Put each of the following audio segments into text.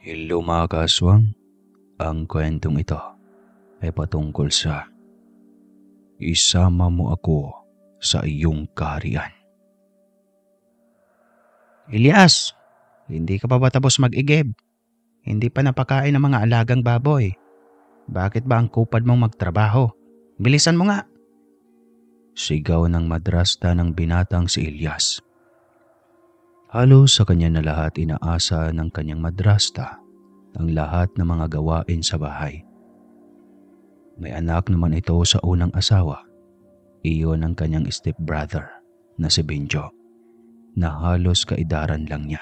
Hello mga kaswang, ang kwentong ito ay patungkol sa isama mo ako sa iyong kaharian. Elias, hindi ka pa ba tapos mag-igib? Hindi pa napakain ng mga alagang baboy. Bakit ba ang kupad mong magtrabaho? Bilisan mo nga. Sigaw ng madrasta ng binatang si Elias. Halos sa kanya na lahat inaasa ng kanyang madrasta ang lahat ng mga gawain sa bahay. May anak naman ito sa unang asawa. Iyon ang kanyang stepbrother na si Benjo na halos kaidaran lang niya.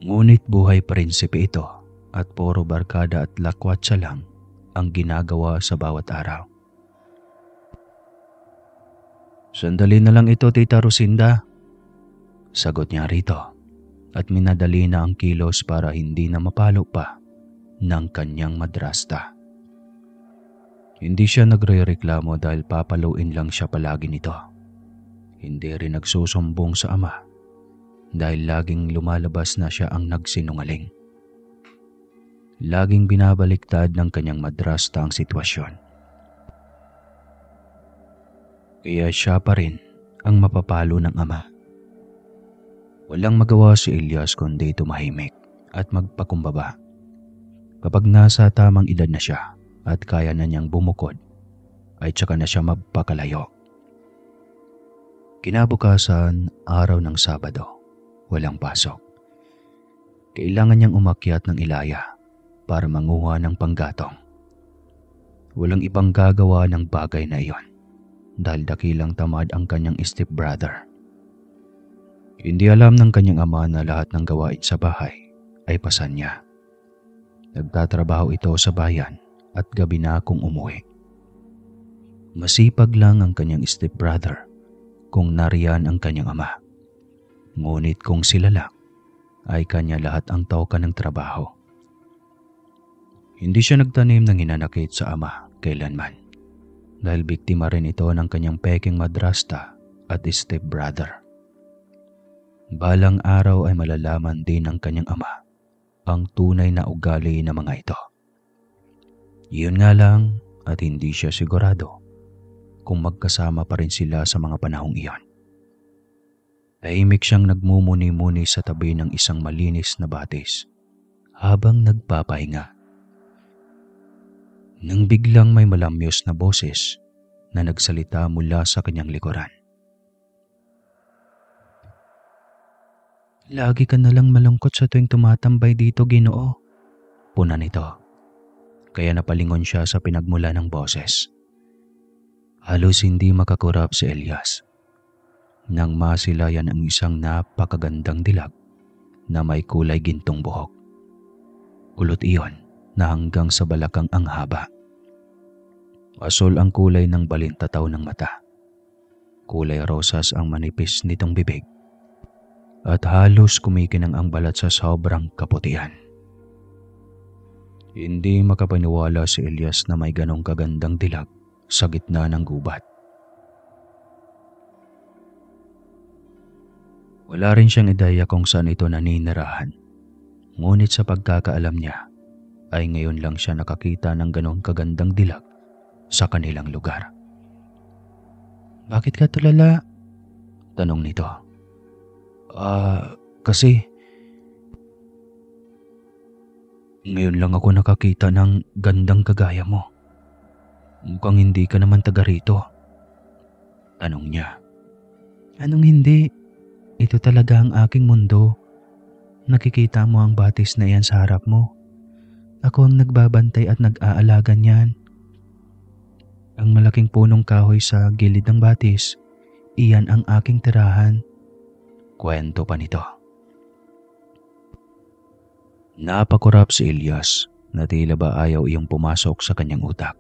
Ngunit buhay prinsipe ito at puro barkada at lakwatsa lang ang ginagawa sa bawat araw. Sandali na lang ito, Tita Rosinda. Sagot niya rito at minadali na ang kilos para hindi na mapalo pa ng kanyang madrasta. Hindi siya nagre-reklamo dahil papaluin lang siya palagi nito. Hindi rin nagsusumbong sa ama dahil laging lumalabas na siya ang nagsinungaling. Laging binabaliktad ng kanyang madrasta ang sitwasyon. Kaya siya pa rin ang mapapalo ng ama. Walang magawa si Elias kundi tumahimik at magpakumbaba. Kapag nasa tamang edad na siya at kaya na niyang bumukod, ay tsaka na siya magpakalayo. Kinabukasan, araw ng Sabado, walang pasok. Kailangan niyang umakyat ng ilaya para manguha ng panggatong. Walang ibang gagawa ng bagay na iyon dahil dakilang tamad ang kanyang stepbrother. Hindi alam ng kanyang ama na lahat ng gawain sa bahay ay pasan niya. Nagtatrabaho ito sa bayan at gabi na kung umuwi. Masipag lang ang kanyang stepbrother kung nariyan ang kanyang ama. Ngunit kung sila lang, ay kanya lahat ang tauka ng trabaho. Hindi siya nagtanim ng hinanakit sa ama kailanman dahil biktima rin ito ng kanyang peking madrasta at stepbrother. Balang araw ay malalaman din ng kanyang ama ang tunay na ugali ng mga ito. Iyon nga lang at hindi siya sigurado kung magkasama pa rin sila sa mga panahong iyon. Tahimik siyang nagmumuni-muni sa tabi ng isang malinis na batis habang nagpapahinga. Nang biglang may malamyos na boses na nagsalita mula sa kanyang likuran. Lagi ka nalang malungkot sa tuwing tumatambay dito, Ginoo. Puna nito. Kaya napalingon siya sa pinagmula ng boses. Halos hindi makakurap si Elias nang masilayan ang isang napakagandang dilag na may kulay gintong buhok. Kulot iyon na hanggang sa balakang ang haba. Asol ang kulay ng balintataw ng mata. Kulay rosas ang manipis nitong bibig. At halos kumikinang ang balat sa sobrang kaputian. Hindi makapaniwala si Elias na may ganong kagandang dilag sa gitna ng gubat. Wala rin siyang ideya kung saan ito naninirahan. Ngunit sa pagkakaalam niya, ay ngayon lang siya nakakita ng ganong kagandang dilag sa kanilang lugar. Bakit ka tulala? Tanong nito. Kasi ngayon lang ako nakakita ng gandang kagaya mo. Mukhang hindi ka naman taga rito. Tanong niya. Anong hindi? Ito talaga ang aking mundo. Nakikita mo ang batis na yan sa harap mo. Ako ang nagbabantay at nag-aalaga niyan. Ang malaking punong kahoy sa gilid ng batis, iyan ang aking tirahan. Kwento pa nito. Napakurap si Elias na tila ba ayaw iyong pumasok sa kanyang utak.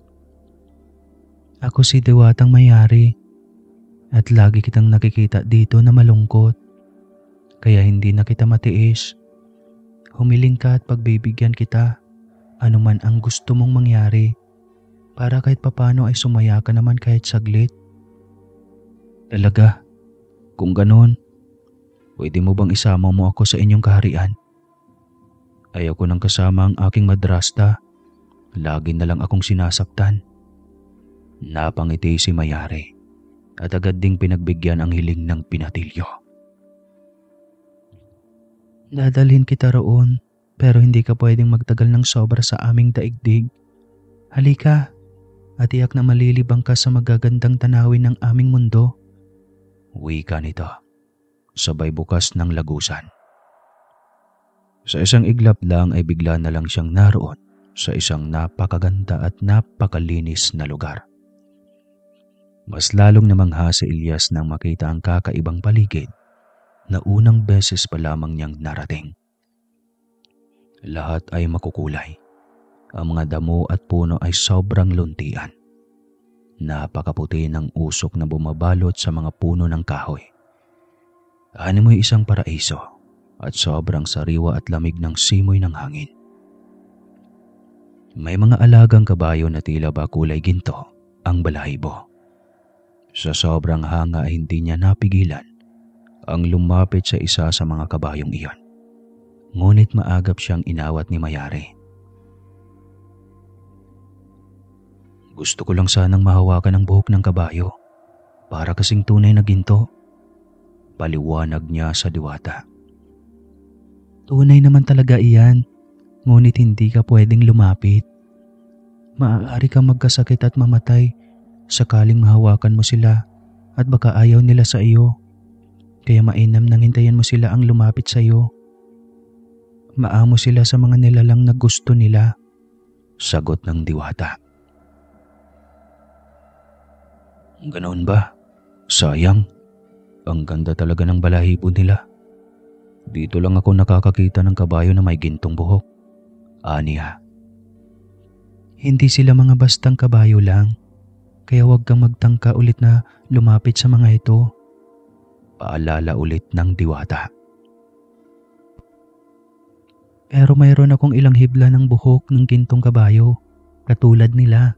Ako si Diwatang Mayari at lagi kitang nakikita dito na malungkot. Kaya hindi na kita matiis. Humiling ka at pagbibigyan kita anuman ang gusto mong mangyari para kahit papano ay sumaya ka naman kahit saglit. Talaga? Kung ganon, pwede mo bang isama mo ako sa inyong kaharian Ayaw ko nang kasama ang aking madrasta. Lagi na lang akong sinasaktan. Napangiti si Mayari at agad ding pinagbigyan ang hiling ng pinatilyo. Dadalhin kita roon, pero hindi ka pwedeng magtagal ng sobra sa aming daigdig. Halika, at iyak na malilibang ka sa magagandang tanawin ng aming mundo. Wika nito, sabay bukas ng lagusan. Sa isang iglap lang ay bigla na lang siyang naroon sa isang napakaganda at napakalinis na lugar. Mas lalong namangha si Elias nang makita ang kakaibang paligid na unang beses pa lamang niyang narating. Lahat ay makukulay. Ang mga damo at puno ay sobrang luntian. Napakaputi ng usok na bumabalot sa mga puno ng kahoy. Animoy isang paraiso at sobrang sariwa at lamig ng simoy ng hangin. May mga alagang kabayo na tila ba kulay ginto ang balahibo. Sa sobrang hanga ay hindi niya napigilan ang lumapit sa isa sa mga kabayong iyon. Ngunit maagap siyang inawat ni Mayari. Gusto ko lang sanang mahawakan ang buhok ng kabayo para kasing tunay na ginto. Paliwanag niya sa diwata. Tunay naman talaga iyan, ngunit hindi ka pwedeng lumapit. Maaari kang magkasakit at mamatay sakaling mahawakan mo sila at baka ayaw nila sa iyo. Kaya mainam nang hintayin mo sila ang lumapit sa iyo. Maamo sila sa mga nilalang na gusto nila. Sagot ng diwata. Ganoon ba? Sayang. Ang ganda talaga ng balahibo nila. Dito lang ako nakakakita ng kabayo na may gintong buhok. Aniya. Hindi sila mga bastang kabayo lang. Kaya huwag kang magtangka ulit na lumapit sa mga ito. Paalala ulit ng diwata. Pero mayroon akong ilang hibla ng buhok ng gintong kabayo, katulad nila.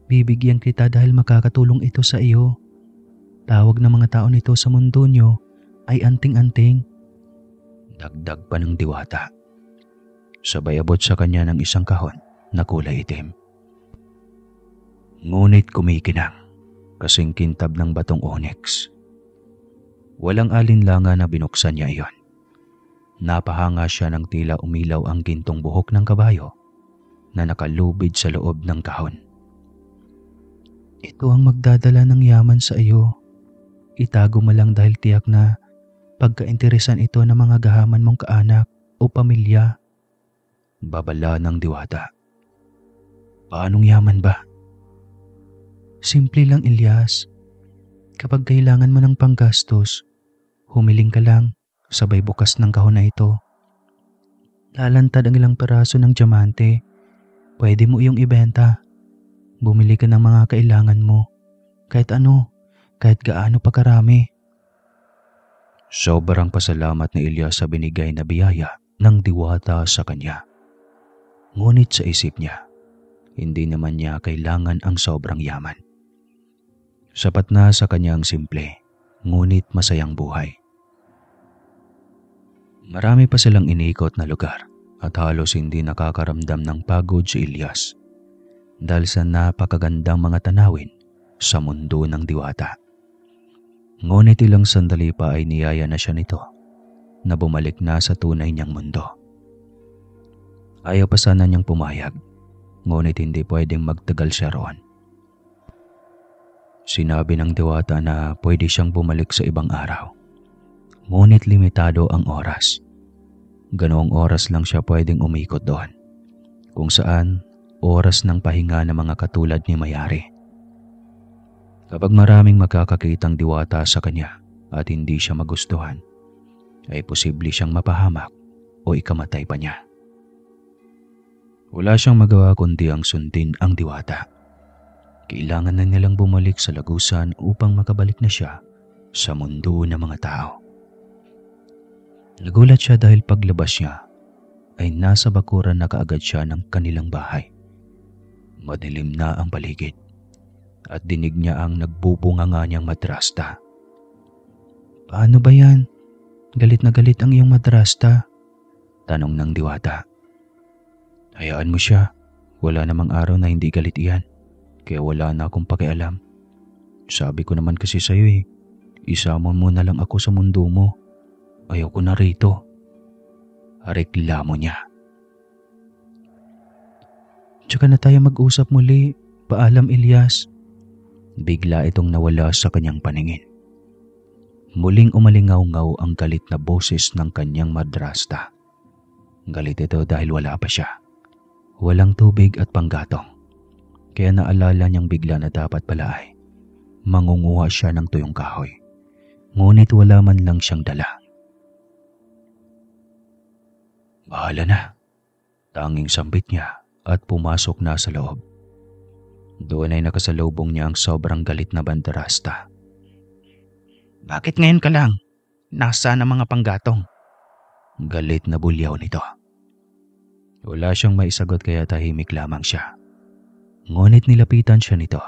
Bibigyan kita dahil makakatulong ito sa iyo. Tawag ng mga tao nito sa mundo nyo ay anting-anting. Dagdag pa ng diwata. Sabay abot sa kanya ng isang kahon na kulay itim. Ngunit kumikinang kasing kintab ng batong onyx. Walang alinlangan na binuksan niya iyon. Napahanga siya ng tila umilaw ang gintong buhok ng kabayo na nakalubid sa loob ng kahon. Ito ang magdadala ng yaman sa iyo. Itago mo lang dahil tiyak na pagkainteresan ito ng mga gahaman mong kaanak o pamilya. Babala ng diwata. Paanong yaman ba? Simple lang, Elias. Kapag kailangan mo ng panggastos, humiling ka lang, sabay bukas ng kahon na ito. Lalantad ang ilang peraso ng diamante. Pwede mo iyong ibenta. Bumili ka ng mga kailangan mo. Kahit ano, kahit gaano pa karami. Sobrang pasalamat ni Elias sa binigay na biyaya ng diwata sa kanya. Ngunit sa isip niya, hindi naman niya kailangan ang sobrang yaman. Sapat na sa kanyang simple, ngunit masayang buhay. Marami pa silang iniikot na lugar at halos hindi nakakaramdam ng pagod si Elias dahil sa napakagandang mga tanawin sa mundo ng diwata. Ngunit ilang sandali pa ay niyaya na siya nito na bumalik na sa tunay niyang mundo. Ayaw pa sana niyang pumayag, ngunit hindi pwedeng magtagal siya roon. Sinabi ng diwata na pwede siyang bumalik sa ibang araw. Ngunit limitado ang oras. Ganoong oras lang siya pwedeng umikot doon. Kung saan, oras ng pahinga ng mga katulad ni Mayari. Kapag maraming magkakakitang diwata sa kanya at hindi siya magustuhan, ay posible siyang mapahamak o ikamatay pa niya. Wala siyang magawa kundi ang sundin ang diwata. Kailangan na nilang bumalik sa lagusan upang makabalik na siya sa mundo ng mga tao. Nagulat siya dahil paglabas niya ay nasa bakuran na kaagad siya ng kanilang bahay. Madilim na ang paligid at dinig niya ang nagbubunganga niyang madrasta. Paano ba yan? Galit na galit ang iyong madrasta. Tanong ng Diwata. Hayaan mo siya. Wala namang araw na hindi galit iyan. Kaya wala na akong pakialam. Sabi ko naman kasi sa'yo isama mo na lang ako sa mundo mo. Ayoko na rito. Reklamo niya. Tsaka na tayo mag-usap muli. Paalam, Ilyas. Bigla itong nawala sa kanyang paningin. Muling umalingaw-ngaw ang galit na boses ng kanyang madrasta. Galit ito dahil wala pa siya. Walang tubig at panggatong. Kaya naalala niyang bigla na dapat pala ay mangunguha siya ng tuyong kahoy. Ngunit wala man lang siyang dala. Bahala na. Tanging sambit niya at pumasok na sa loob. Doon ay nakasalubong niya ang sobrang galit na bandarasta. Bakit ngayon ka lang? Nasaan ang mga panggatong? Galit na bulyaw nito. Wala siyang maisagot kaya tahimik lamang siya. Ngunit nilapitan siya nito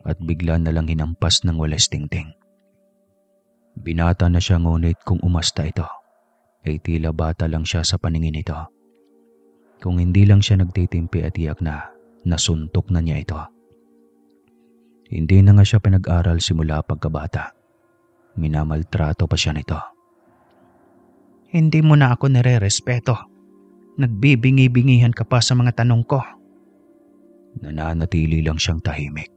at bigla na lang hinampas ng walas tingting. Binata na siya ngunit kung umasta ito, ay tila bata lang siya sa paningin nito. Kung hindi lang siya nagtitimpi at iyak na nasuntok na niya ito. Hindi na nga siya pinag-aral simula pagkabata. Minamaltrato pa siya nito. Hindi mo na ako nire-respeto. Nagbibingi-bingihan ka pa sa mga tanong ko. Nananatili lang siyang tahimik.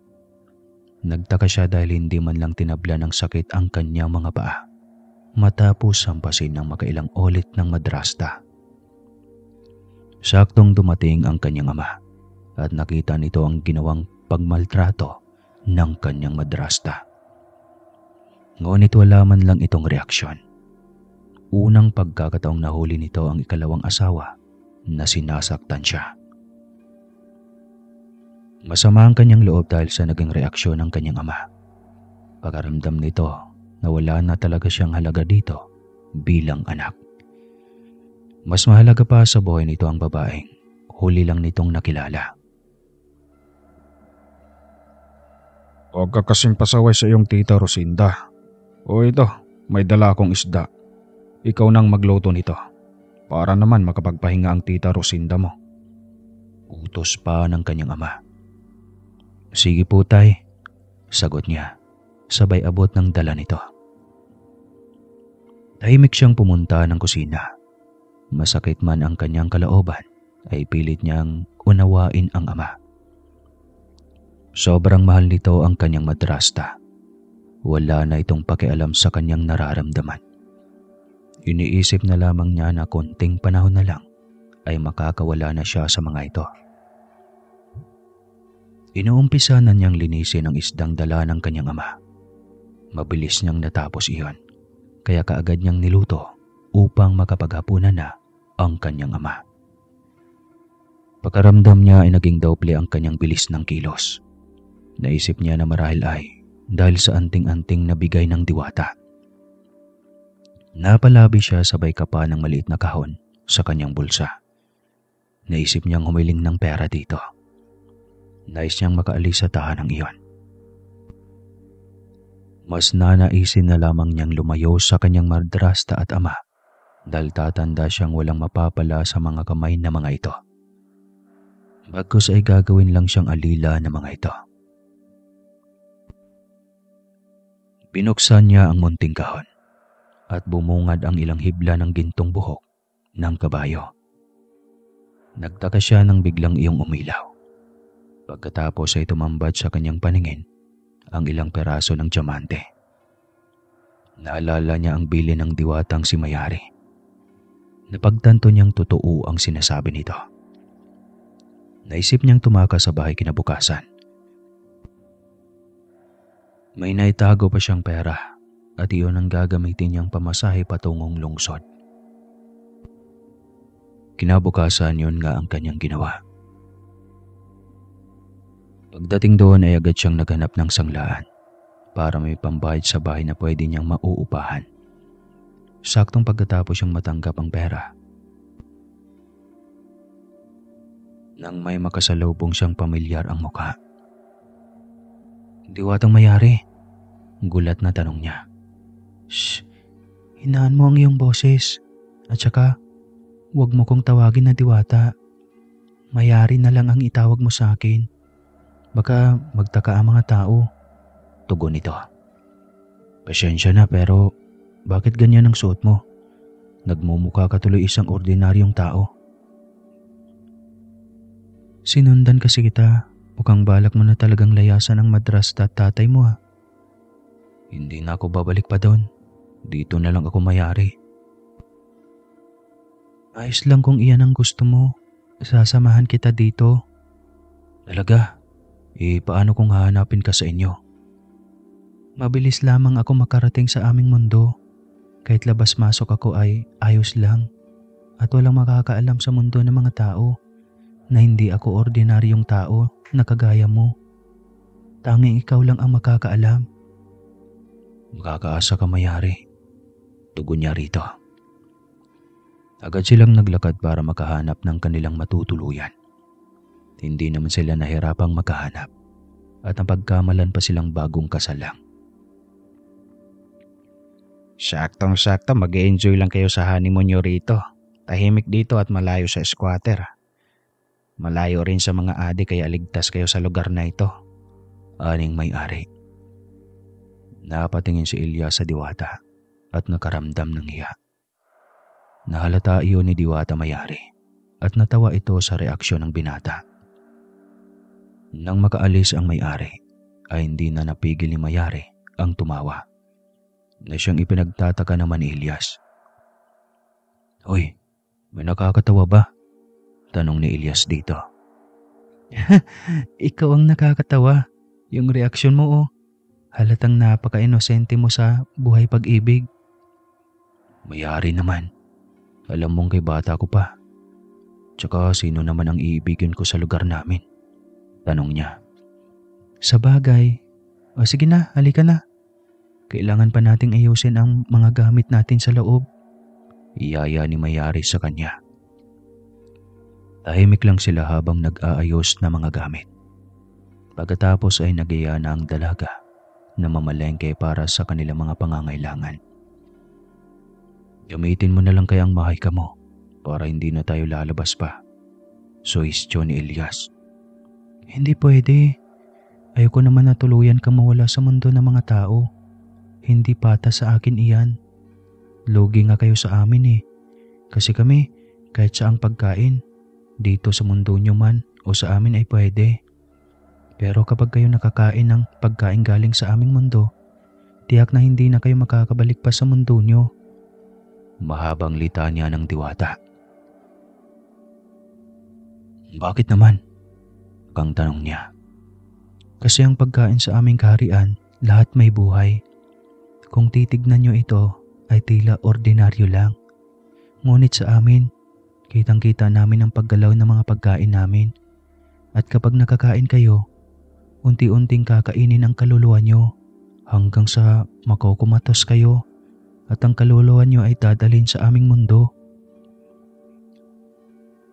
Nagtaka siya dahil hindi man lang tinabla ng sakit ang kanyang mga paa matapos sampasin ng makailang ulit ng madrasta. Saktong dumating ang kanyang ama at nakita nito ang ginawang pagmaltrato ng kanyang madrasta. Ngunit wala man lang itong reaksyon. Unang pagkakataong nahuli nito ang ikalawang asawa na sinasaktan siya. Masama ang kanyang loob dahil sa naging reaksyon ng kanyang ama. Pakaramdam nito na wala na talaga siyang halaga dito bilang anak. Mas mahalaga pa sa buhay nito ang babaeng huli lang nitong nakilala. Huwag ka kasing pasaway sa iyong tita Rosinda. O ito, may dala akong isda. Ikaw nang magluto nito. Para naman makapagpahinga ang tita Rosinda mo. Utos pa ng kanyang ama. Sige po tay, sagot niya, sabay abot ng dala nito. Tahimik siyang pumunta ng kusina. Masakit man ang kanyang kalooban, ay pilit niyang unawain ang ama. Sobrang mahal nito ang kanyang madrasta. Wala na itong pakialam sa kanyang nararamdaman. Iniisip na lamang niya na konting panahon na lang ay makakawala na siya sa mga ito. Inuumpisa na niyang linisin ang isdang dala ng kanyang ama. Mabilis niyang natapos iyon, kaya kaagad niyang niluto upang makapaghapunan na ang kanyang ama. Pakaramdam niya ay naging doble ang kanyang bilis ng kilos. Naisip niya na marahil ay dahil sa anting-anting na bigay ng Diwata. Napalabi siya sabay kapa ng maliit na kahon sa kanyang bulsa. Naisip niyang humiling ng pera dito. Nais niyang makaalis sa tahanang iyon. Mas nanaisin na lamang niyang lumayo sa kanyang madrasta at ama dahil tatanda siyang walang mapapala sa mga kamay na mga ito. Bagkus ay gagawin lang siyang alila ng mga ito. Binuksan niya ang munting kahon at bumungad ang ilang hibla ng gintong buhok ng kabayo. Nagtaka siya nang biglang iyong umilaw. Pagkatapos ay tumambad sa kanyang paningin ang ilang peraso ng diamante. Naalala niya ang bili ng diwatang si Mayari. Napagtanto niyang totoo ang sinasabi nito. Naisip niyang tumakas sa bahay kinabukasan. May naitago pa siyang pera at iyon ang gagamitin niyang pamasahe patungong lungsod. Kinabukasan yun nga ang kanyang ginawa. Pagdating doon ay agad siyang naghanap ng sanglaan para may pambayad sa bahay na pwede niyang mauupahan. Saktong pagkatapos siyang matanggap ang pera, nang may makasalubong siyang pamilyar ang mukha. Diwatang Mayari, gulat na tanong niya. Shh, hinaan mo ang iyong boses. At saka, Huwag mo kong tawagin na Diwata. Mayari na lang ang itawag mo sa akin. Baka magtaka ang mga tao. Tugon nito. Pasensya na pero bakit ganyan ang suot mo? Nagmumukha ka tuloy isang ordinaryong tao. Sinundan kasi kita. Mukhang balak mo na talagang layasan ang madrasta at tatay mo ha. Hindi na ako babalik pa doon. Dito na lang ako mayari. Ayos lang kung iyan ang gusto mo. Sasamahan kita dito. Talaga? Paano kung hahanapin ka sa inyo? Mabilis lamang ako makarating sa aming mundo. Kahit labas-masok ako ay ayos lang. At walang makakaalam sa mundo ng mga tao na hindi ako ordinaryong tao na kagaya mo. Tanging ikaw lang ang makakaalam. Makakaasa ka mayari. Tugon niya rito. Agad silang naglakad para makahanap ng kanilang matutuluyan. Hindi naman sila nahirapang makahanap at napagkamalan pa silang bagong kasalang. Saktong-sakto mag-enjoy lang kayo sa honeymoon nyo rito. Tahimik dito at malayo sa squatter. Malayo rin sa mga adik kaya ligtas kayo sa lugar na ito. Aning may-ari. Napatingin si Ilyas sa Diwata at nakaramdam ng hiya. Nahalata iyon ni Diwata Mayari at natawa ito sa reaksyon ng binata. Nang makaalis ang may-ari ay hindi na napigil ni Mayari ang tumawa na siyang ipinagtataka naman ni Ilyas. Hoy, may nakakatawa ba? Tanong ni Ilyas dito. Ikaw ang nakakatawa. Yung reaksyon mo halatang napaka-inosente mo sa buhay pag-ibig. Mayari naman. Alam mong kay bata ko pa. Tsaka sino naman ang iibigin ko sa lugar namin? Tanong niya. Sa bagay. O sige na, halika na. Kailangan pa nating ayusin ang mga gamit natin sa loob. Iyaya ni Mayari sa kanya. Tahimik lang sila habang nag-aayos na mga gamit. Pagkatapos ay nagiya na ang dalaga na mamalengke para sa kanilang mga pangangailangan. Gamitin mo na lang kaya ang mahika mo para hindi na tayo lalabas pa. Suhestyon ni Ilyas. Hindi pwede. Ayoko naman na tuluyan kang mawala sa mundo ng mga tao. Hindi patas sa akin iyan. Lugi nga kayo sa amin Kasi kami, kahit saang pagkain, dito sa mundo nyo man o sa amin ay pwede. Pero kapag kayo nakakain ng pagkain galing sa aming mundo, tiyak na hindi na kayo makakabalik pa sa mundo nyo. Mahabang litanya ng Diwata. Bakit naman? Kang tanong niya. Kasi ang pagkain sa aming kaharian, lahat may buhay. Kung titignan nyo ito, ay tila ordinaryo lang. Ngunit sa amin, kitang-kita namin ang paggalaw ng mga pagkain namin. At kapag nakakain kayo, unti-unting kakainin ang kaluluwa nyo hanggang sa makukumatos kayo at ang kaluluwa nyo ay dadalhin sa aming mundo.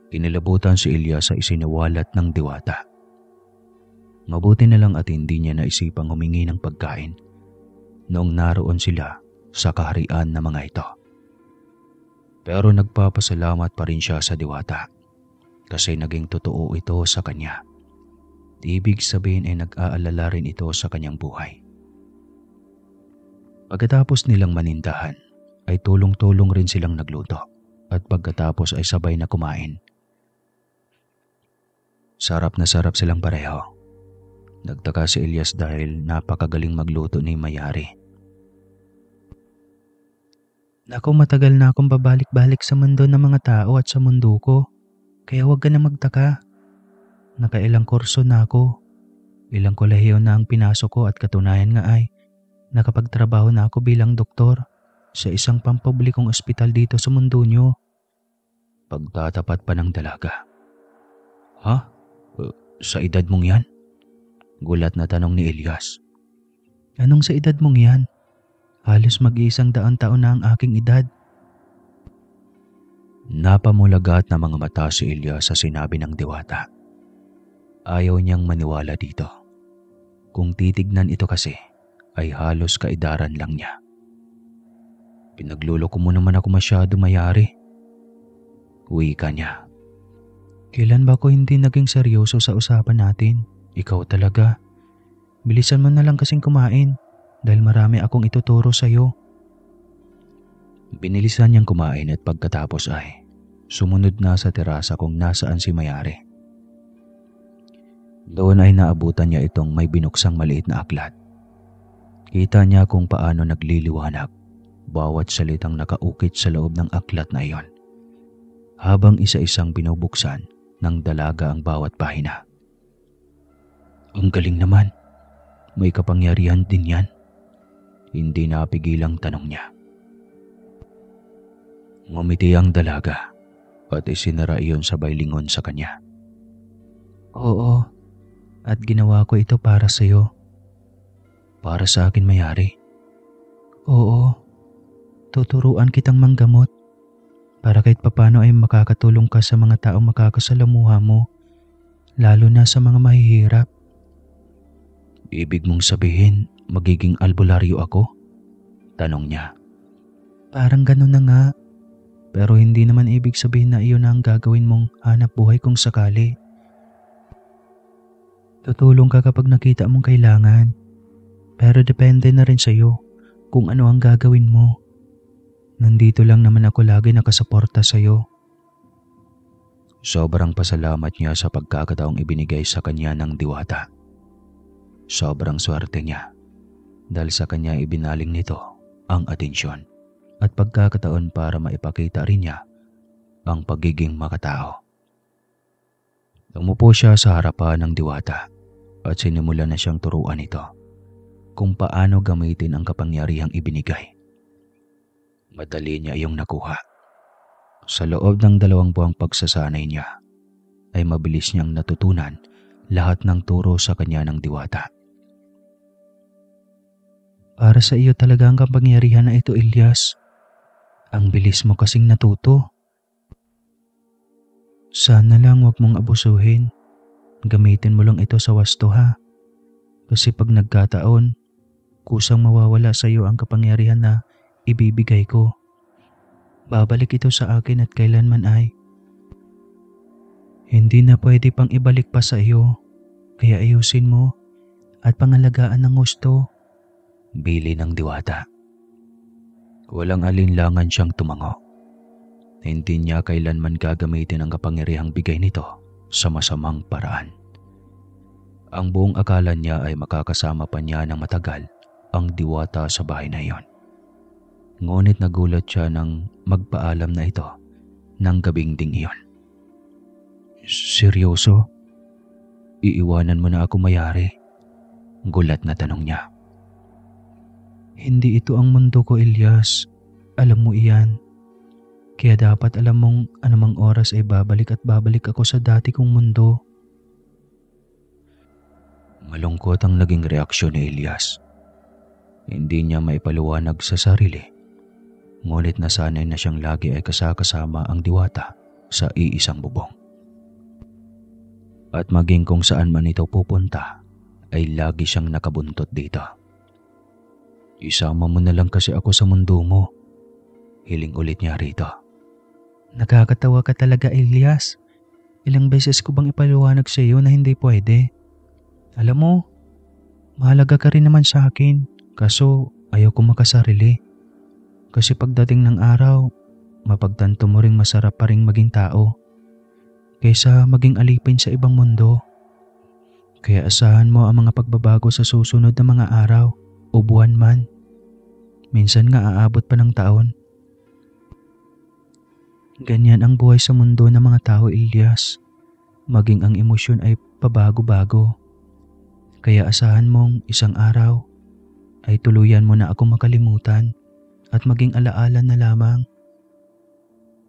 Inilabutan si Ilyas sa isiniwalat ng Diwata. Mabuti na lang at hindi niya naisipang humingi ng pagkain noong naroon sila sa kaharian na mga ito. Pero nagpapasalamat pa rin siya sa Diwata kasi naging totoo ito sa kanya. Ibig sabihin ay nag-aalala rin ito sa kanyang buhay. Pagkatapos nilang manindahan ay tulong-tulong rin silang nagluto at pagkatapos ay sabay na kumain. Sarap na sarap silang pareho. Nagtaka si Ilyas dahil napakagaling magluto ni Mayari. Naku, matagal na akong babalik-balik sa mundo ng mga tao at sa mundo ko. Kaya huwag ka na magtaka. Nakailang kurso na ako. Ilang kolehiyo na ang pinasok ko at katunayan nga ay nakapagtrabaho na ako bilang doktor sa isang pampublikong ospital dito sa mundo nyo. Pagtatapat pa ng dalaga. Ha? Sa edad mong yan? Gulat na tanong ni Ilyas. Anong sa edad mong yan? Halos mag-100 taon na ang aking edad. Napamulagat na mga mata si Ilyas sa sinabi ng Diwata. Ayaw niyang maniwala dito. Kung titignan ito kasi, ay halos kaedaran lang niya. Pinagluloko mo naman ako masyado, Mayari. Wika niya. Kailan ba ako hindi naging seryoso sa usapan natin? Ikaw talaga. Bilisan mo na lang kasing kumain dahil marami akong ituturo sa'yo. Binilisan niyang kumain at pagkatapos ay sumunod na sa terasa kung nasaan si Mayari. Doon ay naabutan niya itong may binuksang maliit na aklat. Kita niya kung paano nagliliwanag bawat salitang nakaukit sa loob ng aklat na iyon, habang isa-isang binubuksan ng dalaga ang bawat pahina. Ang galing naman. May kapangyarihan din yan. Hindi napigilang tanong niya. Ngumiti ang dalaga at isinara iyon sabay lingon sa kanya. Oo, at ginawa ko ito para sa'yo. Para sa akin, Mayari? Oo, tuturuan kitang manggamot para kahit papano ay makakatulong ka sa mga taong makakasalamuha mo, lalo na sa mga mahihirap. Ibig mong sabihin magiging albularyo ako? Tanong niya. Parang ganun na nga, pero hindi naman ibig sabihin na iyon na ang gagawin mong hanap buhay kung sakali. Tutulong ka kapag nakita mong kailangan, pero depende na rin sa'yo kung ano ang gagawin mo. Nandito lang naman ako lagi nakasuporta sa'yo. Sobrang pasalamat niya sa pagkakataong ibinigay sa kanya ng diwata. Sobrang swerte niya dahil sa kanya ibinaling nito ang atensyon at pagkakataon para maipakita rin niya ang pagiging makatao. Umupo siya sa harapan ng diwata at sinimulan na siyang turuan ito kung paano gamitin ang kapangyarihang ibinigay. Madali niya iyong nakuha. Sa loob ng 2 buwang pagsasanay niya ay mabilis niyang natutunan lahat ng turo sa kanya ng diwata. Para sa iyo talaga ang kapangyarihan na ito, Elias. Ang bilis mo kasing natuto. Sana lang wag mong abusuhin. Gamitin mo lang ito sa wasto, ha? Kasi pag nagkataon, kusang mawawala sa iyo ang kapangyarihan na ibibigay ko. Babalik ito sa akin at kailanman ay hindi na pwede pang ibalik pa sa iyo. Kaya ayusin mo at pangalagaan ng gusto. Bili ng diwata. Walang alinlangan siyang tumango. Hindi niya kailanman gagamitin ang kapangyarihang bigay nito sa masamang paraan. Ang buong akala niya ay makakasama pa niya ng matagal ang diwata sa bahay na iyon. Ngunit nagulat siya nang magpaalam na ito ng gabing ding iyon. Seryoso? Iiwanan mo na ako, Mayari? Gulat na tanong niya. Hindi ito ang mundo ko, Elias. Alam mo iyan. Kaya dapat alam mong anumang oras ay babalik at babalik ako sa dati kong mundo. Malungkot ang naging reaksyon ni Elias. Hindi niya maipaliwanag sa sarili. Ngunit nasanay na siyang lagi ay kasama ang diwata sa iisang bubong. At maging kung saan man ito pupunta, ay lagi siyang nakabuntot dito. Isama mo na lang kasi ako sa mundo mo. Hiling ulit niya rito. Nakakatawa ka talaga, Elias. Ilang beses ko bang ipaliwanag sa iyo na hindi pwede? Alam mo, mahalaga ka rin naman sa akin, kaso ayaw ko makasarili. Kasi pagdating ng araw, mapagtanto mo ring masarap pa ring maging tao kaysa maging alipin sa ibang mundo. Kaya asahan mo ang mga pagbabago sa susunod na mga araw o buwan man. Minsan nga aabot pa ng taon. Ganyan ang buhay sa mundo ng mga tao, Elias. Maging ang emosyon ay pabago-bago. Kaya asahan mong isang araw ay tuluyan mo na ako makalimutan at maging alaala na lamang.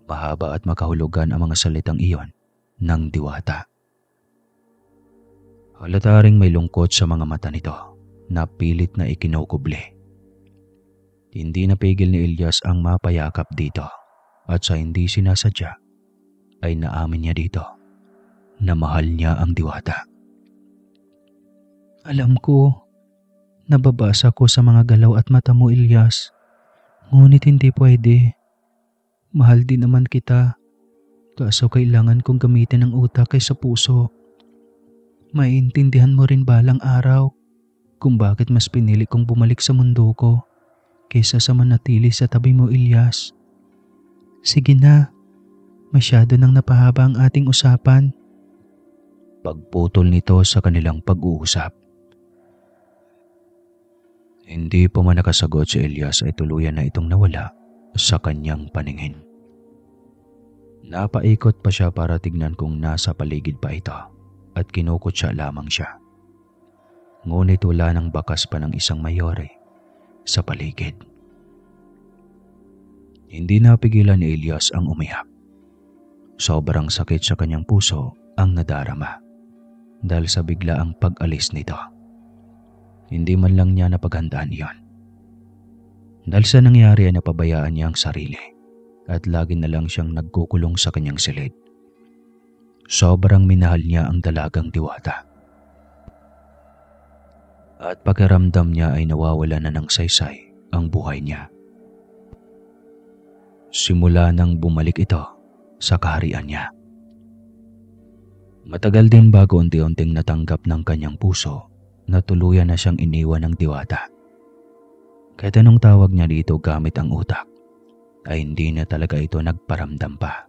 Mahaba at makahulugan ang mga salitang iyon ng diwata. Halata ring may lungkot sa mga mata nito na pilit na ikinukubli. Hindi napigil ni Elias ang mapayakap dito at sa hindi sinasadya ay naamin niya dito na mahal niya ang diwata. Alam ko, nababasa ko sa mga galaw at mata mo, Elias. Ngunit hindi pwede. Mahal din naman kita. Kaso kailangan kong gamitin ang utak kaysa puso. Maiintindihan mo rin balang araw kung bakit mas pinili kong bumalik sa mundo ko kaysa sa manatili sa tabi mo, Ilyas. Sige na, masyado nang napahaba ang ating usapan. Pagputol nito sa kanilang pag-uusap. Hindi pa man nakasagot si Elias ay tuluyan na itong nawala sa kanyang paningin. Napaikot pa siya para tignan kung nasa paligid pa ito at kinukutsa lamang siya. Ngunit wala nang bakas pa ng isang mayore sa paligid. Hindi napigilan ni Elias ang umiyak. Sobrang sakit sa kanyang puso ang nadarama dahil sa biglaang pag-alis nito. Hindi man lang niya napaghandaan iyon. Dahil sa nangyari ay napabayaan niya ang sarili at lagi na lang siyang nagkukulong sa kanyang silid. Sobrang minahal niya ang dalagang Diwata. At pakiramdam niya ay nawawala na ng saysay ang buhay niya. Simula nang bumalik ito sa kaharian niya. Matagal din bago unti-unting natanggap ng kanyang puso na tuluyan na siyang iniwan ng Diwata. Kahit anong tawag niya dito gamit ang utak, ay hindi na talaga ito nagparamdam pa.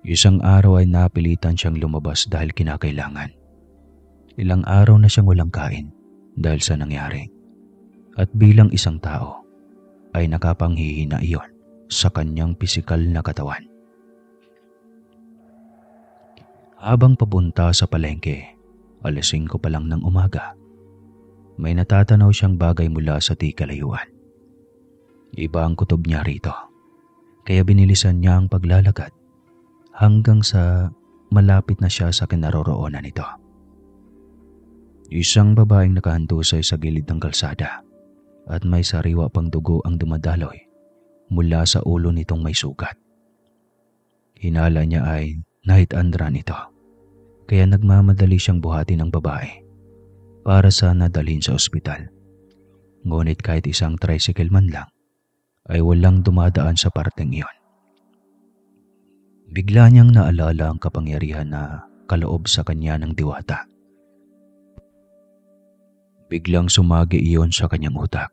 Isang araw ay napilitan siyang lumabas dahil kinakailangan. Ilang araw na siyang walang kain dahil sa nangyari. At bilang isang tao, ay nakapanghihina iyon sa kanyang pisikal na katawan. Habang papunta sa palengke, 5:00 pa lang ng umaga, may natatanaw siyang bagay mula sa di kalayuan. Iba ang kutob niya rito, kaya binilisan niya ang paglalakad hanggang sa malapit na siya sa kinaroroonan nito. Isang babaeng nakahandusay sa gilid ng kalsada at may sariwa pang dugo ang dumadaloy mula sa ulo nitong may sugat. Hinala niya ay nahit-andran ito, kaya nagmamadali siyang buhatin ng babae para sana dalhin sa ospital. Ngunit kahit isang tricycle man lang ay walang dumadaan sa parteng iyon. Bigla niyang naalala ang kapangyarihan na kaloob sa kanya ng Diwata. Biglang sumagi iyon sa kanyang utak,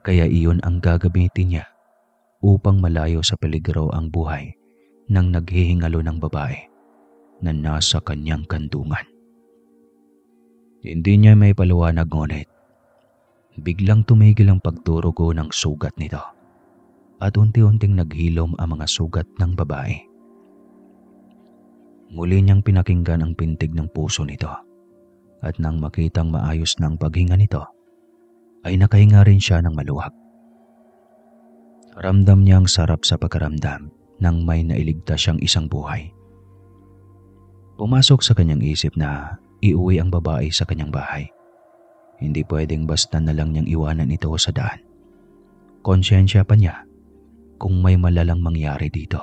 kaya iyon ang gagamitin niya upang malayo sa peligro ang buhay ng naghihingalo ng babae na nasa kanyang kandungan. Hindi niya may paliwanag ngunit biglang tumigil ang pagdurugo ng sugat nito at unti-unting naghilom ang mga sugat ng babae. Muli niyang pinakinggan ang pintig ng puso nito at nang makitang maayos na ang paghinga nito ay nakahinga rin siya ng maluwag. Ramdam niya ang sarap sa pagkaramdam nang may nailigtas siyang isang buhay. Pumasok sa kanyang isip na iuwi ang babae sa kanyang bahay. Hindi pwedeng basta na lang niyang iwanan ito sa daan. Konsyensya pa niya kung may malalang mangyari dito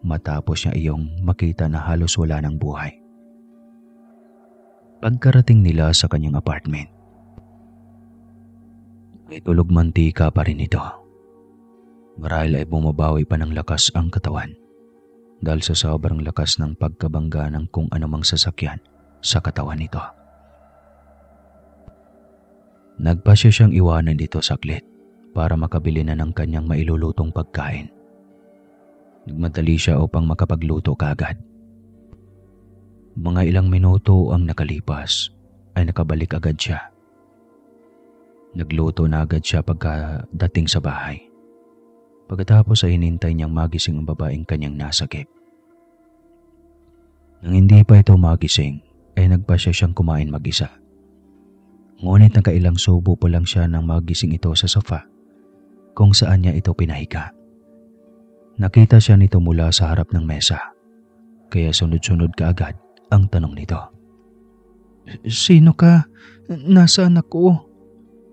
matapos niya iyong makita na halos wala ng buhay. Pagkarating nila sa kanyang apartment, may tulog mantika pa rin ito. Marahil ay bumabawi pa ng lakas ang katawan dahil sa sobrang lakas ng pagkabangga ng kung anumang sasakyan sa katawan nito. Nagpasya siyang iwanan dito saglit para makabili na ng kanyang mailulutong pagkain. Nagmadali siya upang makapagluto kaagad. Mga ilang minuto ang nakalipas ay nakabalik agad siya. Nagluto na agad siya pagkadating sa bahay. Pagkatapos ay hinintay niyang magising ang babaeng kanyang nasakip. Nang hindi pa ito magising ay nagpasya siyang kumain mag-isa. Ngunit nakailang subo pa lang siya nang magising ito sa sofa kung saan niya ito pinahiga. Nakita siya nito mula sa harap ng mesa, kaya sunod-sunod kaagad ang tanong nito. Sino ka? Nasaan ako?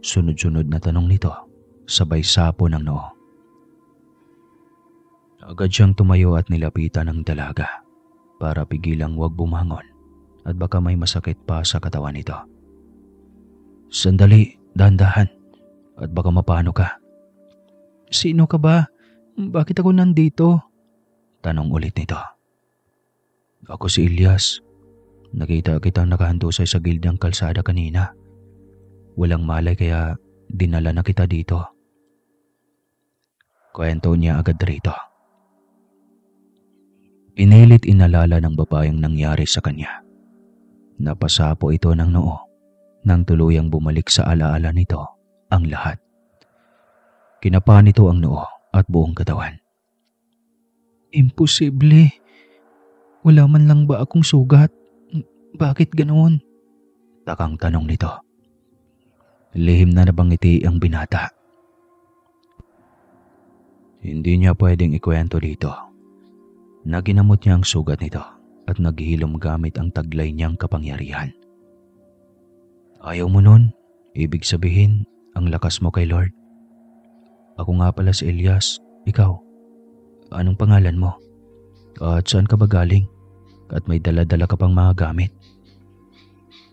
Sunod-sunod na tanong nito, sabay sapo ng noo. Agad siyang tumayo at nilapitan ng dalaga para pigilang huwag bumangon at baka may masakit pa sa katawan nito. Sandali, dahan-dahan at baka mapano ka. Sino ka ba? Bakit ako nandito? Tanong ulit nito. Ako si Ilyas. Nakita kitang nakahandusay sa gildang kalsada kanina. Walang malay kaya dinala na kita dito. Kwento niya agad rito. Pinilit inalala ng babaeng nangyari sa kanya. Napasapo ito ng noo nang tuluyang bumalik sa alaala nito ang lahat. Kinapa nito ang noo at buong katawan. Imposible. Wala man lang ba akong sugat? Bakit ganoon? Takang tanong nito. Lihim na nabangiti ang binata. Hindi niya pwedeng ikwento dito. Naginamot niya ang sugat nito at naghihilom gamit ang taglay niyang kapangyarihan. Ayaw mo nun? Ibig sabihin, ang lakas mo kay Lord. Ako nga pala si Ilyas. Ikaw, anong pangalan mo? At saan ka ba galing? At may dala-dala ka pang mga gamit?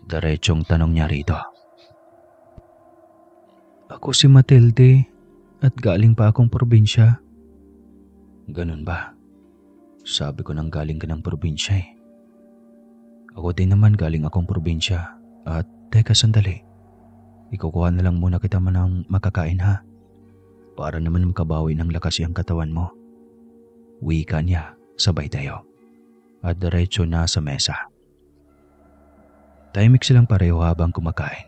Diretsong tanong niya rito. Ako si Matilde at galing pa akong probinsya. Ganun ba? Sabi ko nang galing ka ng probinsya eh. Ako din naman galing akong probinsya. At teka sandali. Ikukuha na lang muna kita ng makakain ha. Para naman makabawi ng lakas yung katawan mo. Wika niya, sabay tayo. At diretso na sa mesa. Tahimik silang pareho habang kumakain.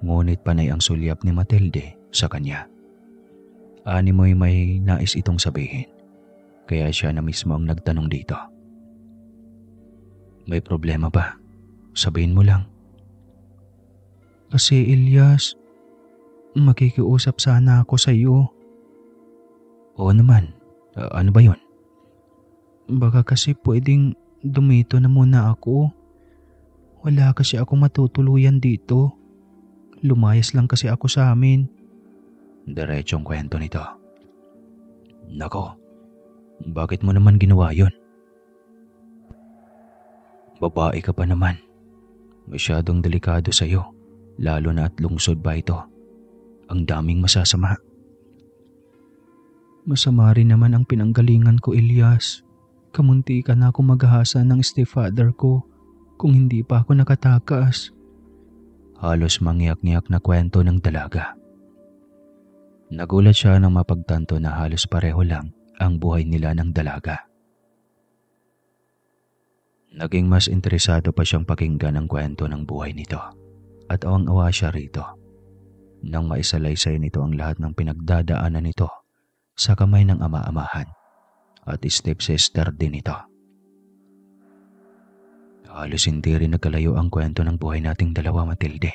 Ngunit panay ang sulyap ni Matilde sa kanya. Animoy may nais itong sabihin. Kaya siya na mismo ang nagtanong dito. May problema ba? Sabihin mo lang. Kasi Ilyas, makikiusap sana ako sa iyo. Oo naman. Ano ba yun? Baka kasi pwedeng dumito na muna ako. Wala kasi ako matutuluyan dito. Lumayas lang kasi ako sa amin. Diretsong kwento nito. Nako, bakit mo naman ginawa yun? Babae ka pa naman. Masyadong delikado sa'yo, lalo na at lungsod ba ito. Ang daming masasama. Masama rin naman ang pinanggalingan ko, Ilyas. Kamunti ka na ako maghahasa ng stepfather ko kung hindi pa ako nakatakas. Halos mangyak-ngyak na kwento ng dalaga. Nagulat siya nang mapagtanto na halos pareho lang ang buhay nila ng dalaga. Naging mas interesado pa siyang pakinggan ang kwento ng buhay nito at awang-awa siya rito nang maisalaysay nito ang lahat ng pinagdadaanan nito sa kamay ng ama-amahan at stepsister din ito. Halos hindi rin nagkalayo ang kwento ng buhay nating dalawa, Matilde.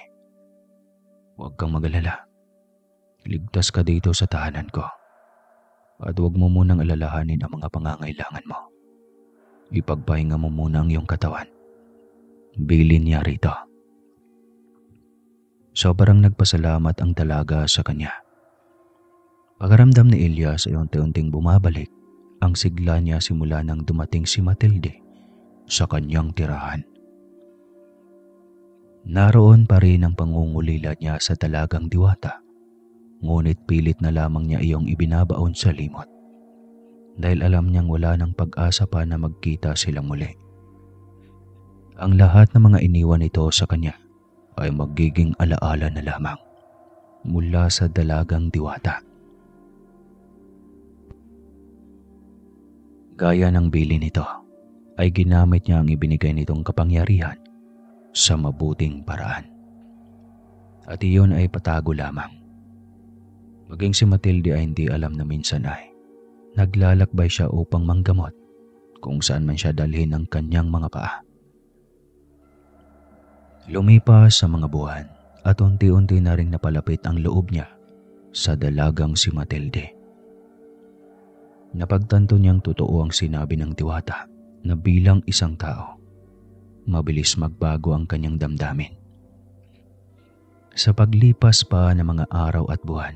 Huwag kang mag-alala. Ligtas ka dito sa tahanan ko. At huwag mo munang alalahanin ang mga pangangailangan mo. Ipagpahinga mo muna ang iyong katawan. Bilin niya rito. Sobrang nagpasalamat ang dalaga sa kanya. Pagaramdam ni Ilyas ay unti-unting bumabalik ang sigla niya simula nang dumating si Matilde sa kanyang tirahan. Naroon pa rin ang pangungulila niya sa dalagang Diwata, ngunit pilit na lamang niya iyong ibinabaon sa limot dahil alam niyang wala ng pag-asa pa na magkita silang muli. Ang lahat ng mga iniwan nito sa kanya ay magiging alaala na lamang mula sa dalagang Diwata. Gaya ng bilin nito, ay ginamit niya ang ibinigay nitong kapangyarihan sa mabuting paraan. At iyon ay patago lamang. Maging si Matilde ay hindi alam na minsan ay naglalakbay siya upang manggamot kung saan man siya dalhin ang kanyang mga paa. Lumipas sa mga buwan at unti-unti na ring napalapit ang loob niya sa dalagang si Matilde. Napagtanto niyang totoo ang sinabi ng Diwata na bilang isang tao, mabilis magbago ang kanyang damdamin. Sa paglipas pa ng mga araw at buwan,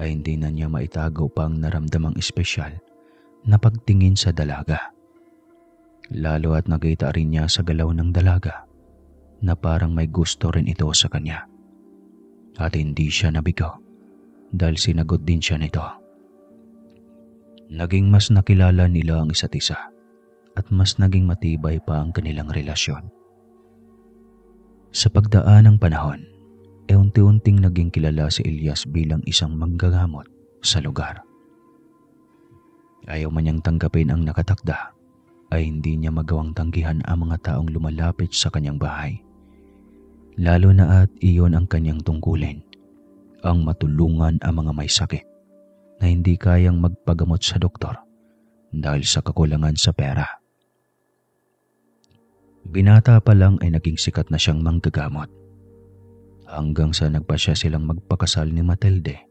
ay hindi na niya maitago pa ang naramdamang espesyal na pagtingin sa dalaga. Lalo at nakita rin niya sa galaw ng dalaga na parang may gusto rin ito sa kanya. At hindi siya nabigo dahil sinagot din siya nito. Naging mas nakilala nila ang isa't isa at mas naging matibay pa ang kanilang relasyon. Sa pagdaan ng panahon, unti-unting naging kilala si Elias bilang isang manggagamot sa lugar. Ayaw man niyang tanggapin ang nakatakda, ay hindi niya magawang tanggihan ang mga taong lumalapit sa kanyang bahay. Lalo na at iyon ang kanyang tungkulin, ang matulungan ang mga may sakit na hindi kayang magpagamot sa doktor dahil sa kakulangan sa pera. Binata pa lang ay naging sikat na siyang manggagamot, hanggang sa nagpasya silang magpakasal ni Matilde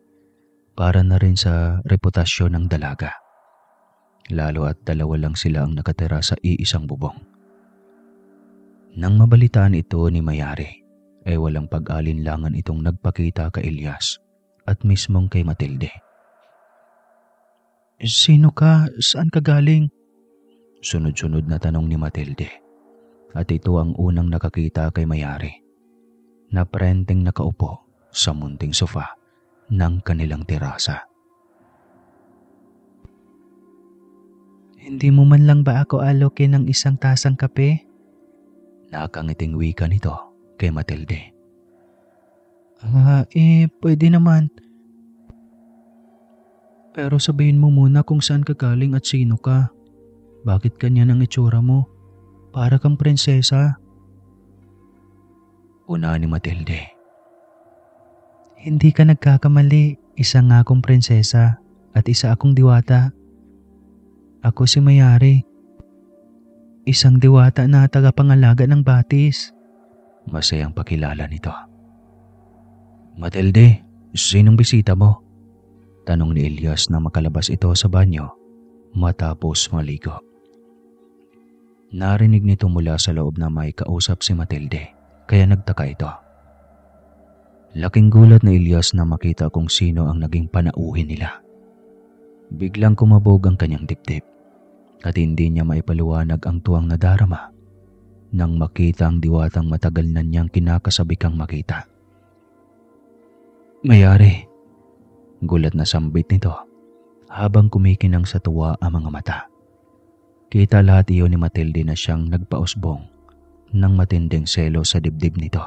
para na rin sa reputasyon ng dalaga. Lalo at dalawa lang sila ang nakatira sa iisang bubong. Nang mabalitaan ito ni Mayari, ay walang pag-alinlangan itong nagpakita kay Elias at mismong kay Matilde. Sino ka? Saan ka galing? Sunod-sunod na tanong ni Matilde. At ito ang unang nakakita kay Mayari, na parenteng nakaupo sa munting sofa ng kanilang terasa. Hindi mo man lang ba ako alokin ng isang tasang kape? Nakangiting wika nito kay Matilde. Pwede naman. Pero sabihin mo muna kung saan ka galing at sino ka. Bakit ganyan ang itsura mo? Para kang prinsesa. Una ni Matilde. Hindi ka nagkakamali. Isa nga akong prinsesa at isa akong diwata. Ako si Mayari. Isang diwata na tagapangalaga ng batis. Masayang pakilala nito. Matilde, sinong bisita mo? Tanong ni Elias na makalabas ito sa banyo matapos maligo. Narinig nito mula sa loob na may kausap si Matilde, kaya nagtaka ito. Laking gulat ni Elias na makita kung sino ang naging panauhin nila. Biglang kumabog ang kanyang dibdib at hindi niya maipaliwanag ang tuwang nadarama nang makita ang diwatang matagal na niyang kinakasabikang makita. Mayari, gulat na sambit nito habang kumikinang sa tuwa ang mga mata. Kita lahat iyon ni Matilde na siyang nagpausbong ng matinding selo sa dibdib nito.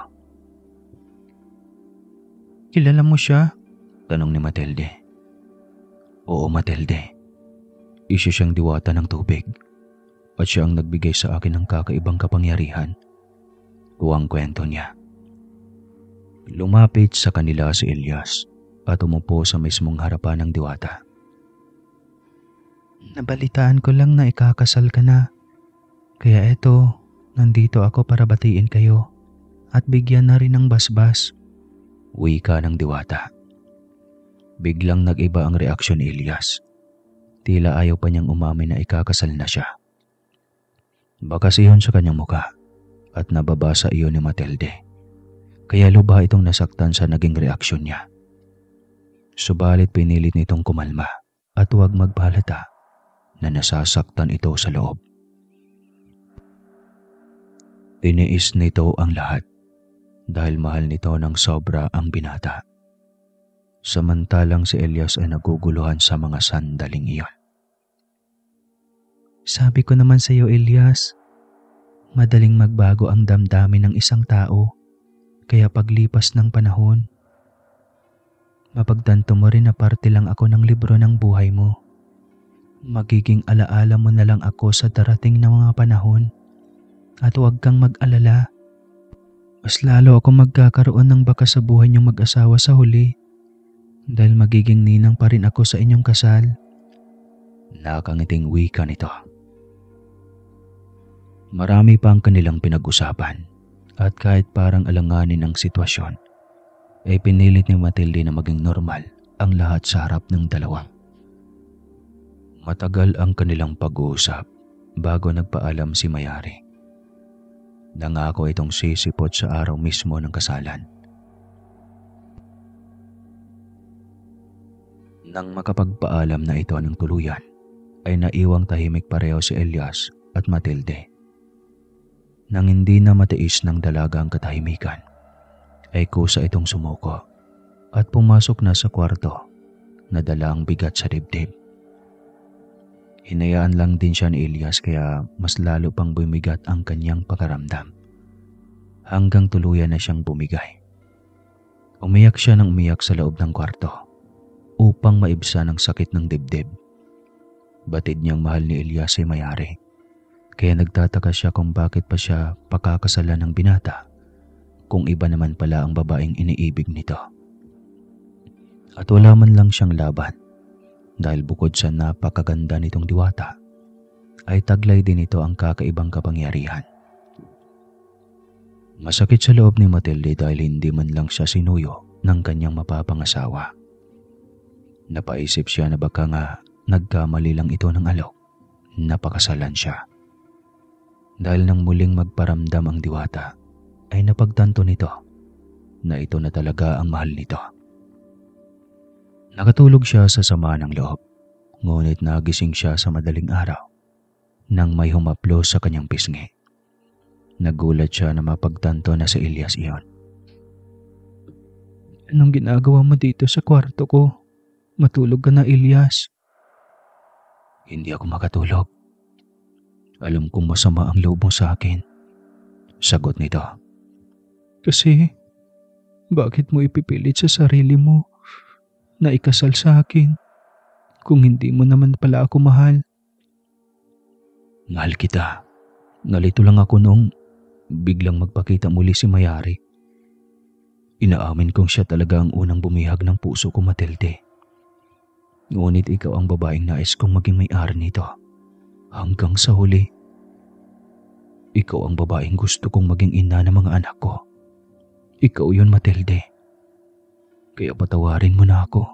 Kilala mo siya? Tanong ni Matilde. Oo, Matilde. Isa siyang diwata ng tubig at siya ang nagbigay sa akin ng kakaibang kapangyarihan. Kuwang kwento niya. Lumapit sa kanila si Elias at umupo sa mismong harapan ng diwata. Nabalitaan ko lang na ikakasal ka na. Kaya eto, nandito ako para batiin kayo at bigyan na rin ng basbas. Wika ng diwata. Biglang nag-iba ang reaksyon ni Elias. Tila ayaw pa niyang umamin na ikakasal na siya. Bakas iyon sa kanyang muka at nababasa iyon ni Matilde. Kaya lubha itong nasaktan sa naging reaksyon niya. Subalit pinilit nitong kumalma at huwag magpalata na nasasaktan ito sa loob. Tiniis nito ang lahat dahil mahal nito ng sobra ang binata. Samantalang si Elias ay naguguluhan sa mga sandaling iyon. Sabi ko naman sa iyo, Elias, madaling magbago ang damdamin ng isang tao, kaya paglipas ng panahon, mapagtanto mo rin na parte lang ako ng libro ng buhay mo. Magiging alaala mo na lang ako sa darating na mga panahon at huwag kang mag-alala. Mas lalo ako magkakaroon ng bakas sa buhay niyong mag-asawa sa huli dahil magiging ninang pa rin ako sa inyong kasal. Nakangiting wika nito. Marami pa ang kanilang pinag-usapan at kahit parang alanganin ang sitwasyon, ay pinilit ni Matilde na maging normal ang lahat sa harap ng dalawa. Matagal ang kanilang pag-uusap bago nagpaalam si Mayari. Nangako itong sisipot sa araw mismo ng kasalan. Nang makapagpaalam na ito ng tuluyan, ay naiwang tahimik pareho si Elias at Matilde. Nang hindi na matiis ng dalaga ang katahimikan, ay kusa itong sumuko at pumasok na sa kwarto na dala ang bigat sa dibdib. Hinayaan lang din siya ni Elias kaya mas lalo pang bumigat ang kanyang pakaramdam. Hanggang tuluyan na siyang bumigay. Umiyak siya ng umiyak sa loob ng kwarto upang maibsan ang sakit ng dibdib. Batid niyang mahal ni Elias ay Mayari. Kaya nagtataka siya kung bakit pa siya pakakasalan ng binata kung iba naman pala ang babaeng iniibig nito. At wala man lang siyang laban dahil bukod sa napakaganda nitong diwata ay taglay din ito ang kakaibang kapangyarihan. Masakit sa loob ni Matilde dahil hindi man lang siya sinuyo ng kanyang mapapangasawa. Napaisip siya na baka nga nagkamali lang ito ng alok, napakasalan siya. Dahil nang muling magparamdam ang diwata ay napagtanto nito na ito na talaga ang mahal nito. Nakatulog siya sa sama ng loob, ngunit nagising siya sa madaling araw nang may humaplo sa kanyang pisngi. Nagulat siya na mapagtanto na si Elias iyon. Anong ginagawa mo dito sa kwarto ko? Matulog ka na, Elias. Hindi ako makatulog. Alam kong masama ang loob mo sa akin. Sagot nito. Kasi, bakit mo ipipilit sa sarili mo na ikasal sa akin kung hindi mo naman pala ako mahal? Mahal kita. Nalito lang ako nung biglang magpakita muli si Mayari. Inaamin kong siya talaga ang unang bumihag ng puso ko, Matilde. Ngunit ikaw ang babaeng nais kong maging may-ari nito. Hanggang sa huli. Ikaw ang babaeng gusto kong maging ina ng mga anak ko. Ikaw yun, Matilde. Kaya patawarin mo na ako.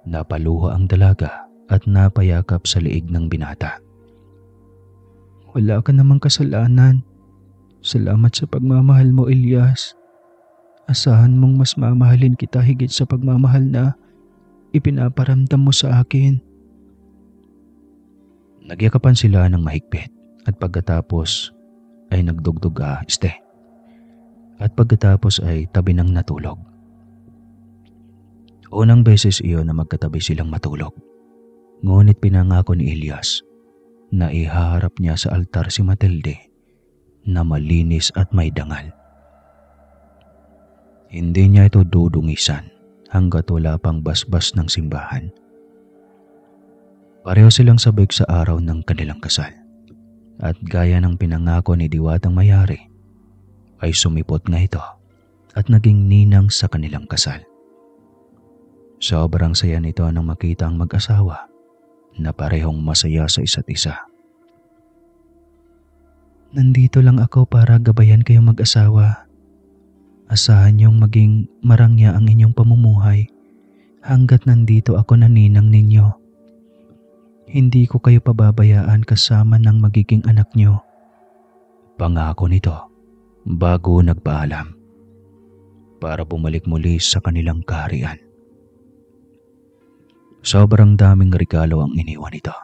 Napaluha ang dalaga at napayakap sa liig ng binata. Wala ka namang kasalanan. Salamat sa pagmamahal mo, Elias. Asahan mong mas mamahalin kita higit sa pagmamahal na ipinaparamdam mo sa akin. Nagyakapan sila ng mahigpit at pagkatapos ay nagdugdug At pagkatapos ay tabi ng natulog. Unang beses iyon na magkatabi silang matulog. Ngunit pinangako ni Elias na ihaharap niya sa altar si Matilde na malinis at may dangal. Hindi niya ito dudungisan hanggat wala pang basbas ng simbahan. Pareho silang sabik sa araw ng kanilang kasal. At gaya ng pinangako ni Diwatang Mayari, ay sumipot nga ito at naging ninang sa kanilang kasal. Sobrang saya nito nang makita ang mag-asawa na parehong masaya sa isa't isa. Nandito lang ako para gabayan kayong mag-asawa. Asahan niyong maging marangya ang inyong pamumuhay hanggat nandito ako na ninang ninyo. Hindi ko kayo pababayaan kasama ng magiging anak niyo. Pangako nito bago nagpaalam para bumalik muli sa kanilang kaharian. Sobrang daming regalo ang iniwan nito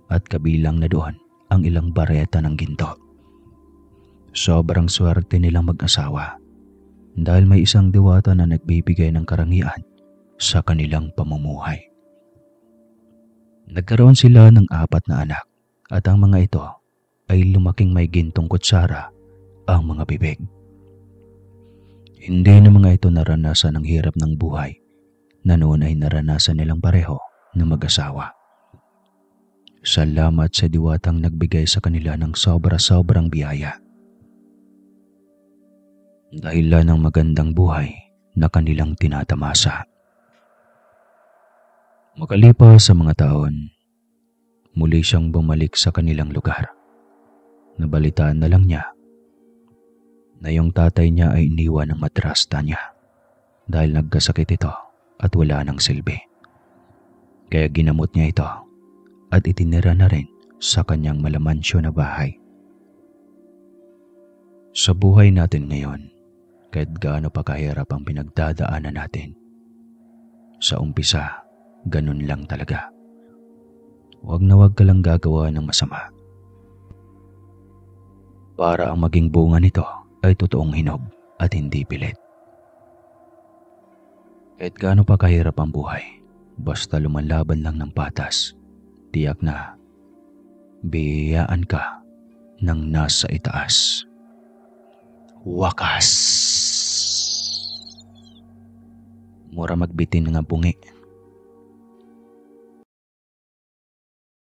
at kabilang na doon ang ilang bareta ng ginto. Sobrang swerte nilang mag-asawa dahil may isang diwata na nagbibigay ng karangyaan sa kanilang pamumuhay. Nagkaroon sila ng 4 na anak at ang mga ito ay lumaking may gintong kutsara ang mga bibig. Hindi na mga ito naranasan ang hirap ng buhay na noon ay naranasan nilang pareho na mag-asawa. Salamat sa diwatang nagbigay sa kanila ng sobra-sobrang biyaya. Dahilan ng magandang buhay na kanilang tinatamasa. Makalipas sa mga taon, muli siyang bumalik sa kanilang lugar. Nabalitaan na lang niya na yung tatay niya ay iniwan ng madrasta niya dahil nagkasakit ito at wala ng silbi. Kaya ginamot niya ito at itinira na rin sa kanyang malamansyo na bahay. Sa buhay natin ngayon, kahit gaano pa kahirap ang pinagdadaanan natin, sa umpisa, ganun lang talaga. Huwag na huwag ka lang gagawa ng masama. Para ang maging bunga nito ay totoong hinog at hindi pilit. Kahit gaano pa kahirap ang buhay, basta lumanlaban lang ng patas, tiyak na biyayaan ka ng nasa itaas. Wakas! Mura magbitin nga bungi